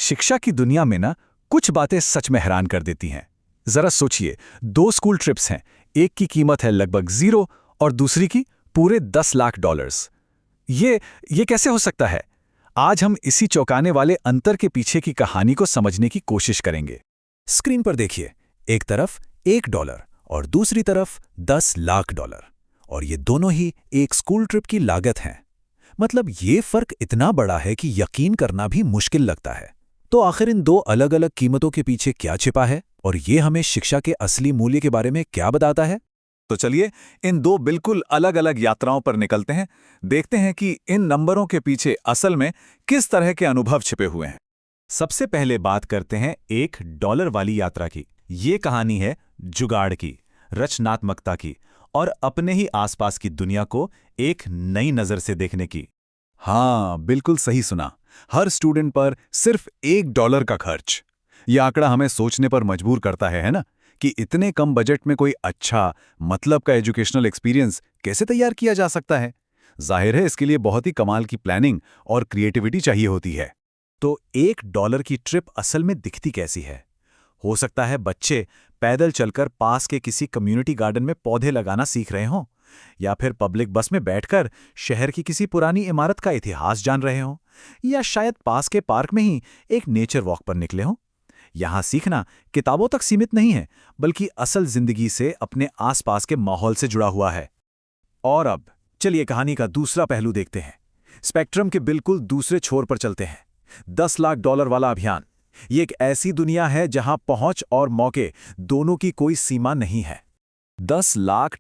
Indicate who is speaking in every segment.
Speaker 1: शिक्षा की दुनिया में ना कुछ बातें सच में हैरान कर देती हैं। जरा सोचिए, 2 स्कूल ट्रिप्स हैं, एक की कीमत है लगभग 0 और दूसरी की पूरे 10 लाख डॉलर्स। ये कैसे हो सकता है? आज हम इसी चौंकाने वाले अंतर के पीछे की कहानी को समझने की कोशिश करेंगे।
Speaker 2: स्क्रीन पर देखिए, एक तरफ $1 और दूसरी तरफ 10 लाख डॉलर, और ये दोनों ही एक स्कूल ट्रिप की लागत हैं। मतलब ये फर्क इतना बड़ा है कि यकीन करना भी मुश्किल लगता है। तो आखिर इन दो अलग अलग कीमतों के पीछे क्या छिपा है, और ये हमें शिक्षा के असली मूल्य के बारे में क्या बताता है?
Speaker 1: तो चलिए इन दो बिल्कुल अलग अलग यात्राओं पर निकलते हैं, देखते हैं कि इन नंबरों के पीछे असल में किस तरह के अनुभव छिपे हुए हैं। सबसे पहले बात करते हैं $1 वाली यात्रा की। ये कहानी है जुगाड़ की, रचनात्मकता की और अपने ही आसपास की दुनिया को एक नई नज़र से देखने की।
Speaker 3: हाँ, बिल्कुल सही सुना। हर स्टूडेंट पर सिर्फ $1 का खर्च। यह आंकड़ा हमें सोचने पर मजबूर करता है ना, कि इतने कम बजट में कोई अच्छा मतलब का एजुकेशनल एक्सपीरियंस कैसे तैयार किया जा सकता है। जाहिर है इसके लिए बहुत ही कमाल की प्लानिंग और क्रिएटिविटी चाहिए होती है।
Speaker 2: तो $1 की ट्रिप असल में दिखती कैसी है? हो सकता है बच्चे पैदल चलकर पास के किसी कम्युनिटी गार्डन में पौधे लगाना सीख रहे हों, या फिर पब्लिक बस में बैठकर शहर की किसी पुरानी इमारत का इतिहास जान रहे हों, या शायद पास के पार्क में ही एक नेचर वॉक पर निकले हों। यहाँ सीखना किताबों तक सीमित नहीं है, बल्कि असल जिंदगी से, अपने आसपास के माहौल से जुड़ा हुआ है। और अब चलिए कहानी का दूसरा पहलू देखते हैं। स्पेक्ट्रम के बिल्कुल दूसरे छोर पर चलते हैं। $10 लाख वाला अभियान। ये एक ऐसी दुनिया है जहां पहुंच और मौके दोनों की कोई सीमा नहीं है।
Speaker 3: $10 लाख,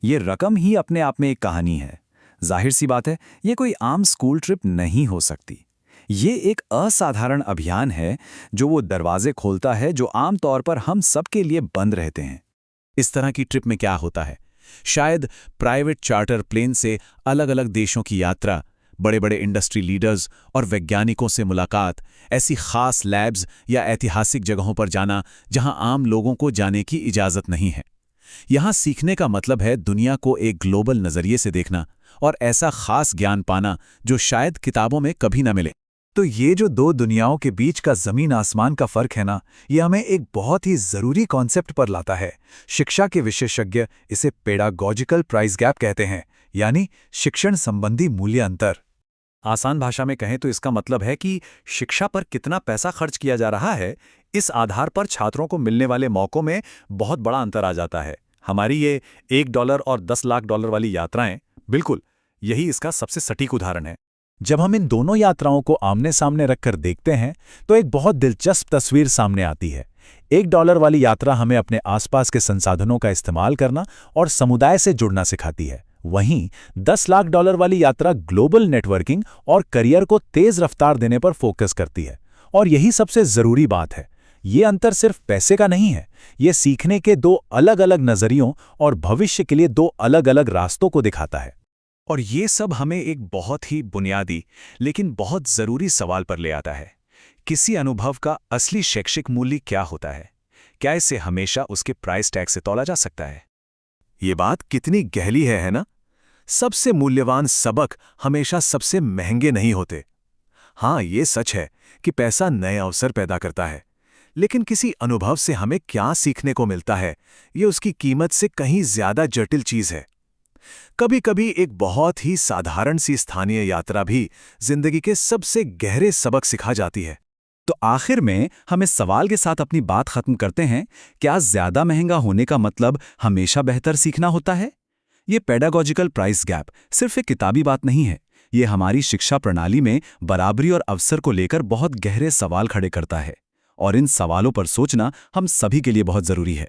Speaker 3: ये रकम ही अपने आप में एक कहानी है। जाहिर सी बात है, ये कोई आम स्कूल ट्रिप नहीं हो सकती। ये एक असाधारण अभियान है जो वो दरवाजे खोलता है जो आमतौर पर हम सबके लिए बंद रहते हैं।
Speaker 2: इस तरह की ट्रिप में क्या होता है? शायद प्राइवेट चार्टर प्लेन से अलग अलग देशों की यात्रा, बड़े बड़े इंडस्ट्री लीडर्स और वैज्ञानिकों से मुलाकात, ऐसी खास लैब्स या ऐतिहासिक जगहों पर जाना जहां आम लोगों को जाने की इजाज़त नहीं है। यहाँ सीखने का मतलब है दुनिया को एक ग्लोबल नज़रिए से देखना और ऐसा खास ज्ञान पाना जो शायद किताबों में कभी न मिले।
Speaker 1: तो ये जो दो दुनियाओं के बीच का जमीन आसमान का फर्क है ना, ये हमें एक बहुत ही जरूरी कॉन्सेप्ट पर लाता है। शिक्षा के विशेषज्ञ इसे पेडागॉजिकल प्राइस गैप कहते हैं, यानी शिक्षण संबंधी मूल्य अंतर।
Speaker 2: आसान भाषा में कहें तो इसका मतलब है कि शिक्षा पर कितना पैसा खर्च किया जा रहा है, इस आधार पर छात्रों को मिलने वाले मौकों में बहुत बड़ा अंतर आ जाता है। हमारी ये $1 और $10 लाख वाली यात्राएं बिल्कुल यही इसका सबसे सटीक उदाहरण है।
Speaker 1: जब हम इन दोनों यात्राओं को आमने सामने रखकर देखते हैं तो एक बहुत दिलचस्प तस्वीर सामने आती है। $1 वाली यात्रा हमें अपने आसपास के संसाधनों का इस्तेमाल करना और समुदाय से जुड़ना सिखाती है। वहीं $10 लाख वाली यात्रा ग्लोबल नेटवर्किंग और करियर को तेज रफ्तार देने पर फोकस करती है। और यही सबसे जरूरी बात है, ये अंतर सिर्फ पैसे का नहीं है, ये सीखने के दो अलग अलग नजरियों और भविष्य के लिए दो अलग अलग रास्तों को दिखाता है।
Speaker 2: और ये सब हमें एक बहुत ही बुनियादी लेकिन बहुत ज़रूरी सवाल पर ले आता है। किसी अनुभव का असली शैक्षिक मूल्य क्या होता है? क्या इसे हमेशा उसके प्राइस टैग से तौला जा सकता है?
Speaker 3: ये बात कितनी गहरी है ना? सबसे मूल्यवान सबक हमेशा सबसे महंगे नहीं होते। हाँ, ये सच है कि पैसा नए अवसर पैदा करता है, लेकिन किसी अनुभव से हमें क्या सीखने को मिलता है, ये उसकी कीमत से कहीं ज्यादा जटिल चीज है। कभी कभी एक बहुत ही साधारण सी स्थानीय यात्रा भी जिंदगी के सबसे गहरे सबक सिखा जाती है।
Speaker 1: तो आखिर में हम इस सवाल के साथ अपनी बात खत्म करते हैं, क्या ज्यादा महंगा होने का मतलब हमेशा बेहतर सीखना होता है? ये पेडागॉजिकल प्राइस गैप सिर्फ एक किताबी बात नहीं है, ये हमारी शिक्षा प्रणाली में बराबरी और अवसर को लेकर बहुत गहरे सवाल खड़े करता है, और इन सवालों पर सोचना हम सभी के लिए बहुत जरूरी है।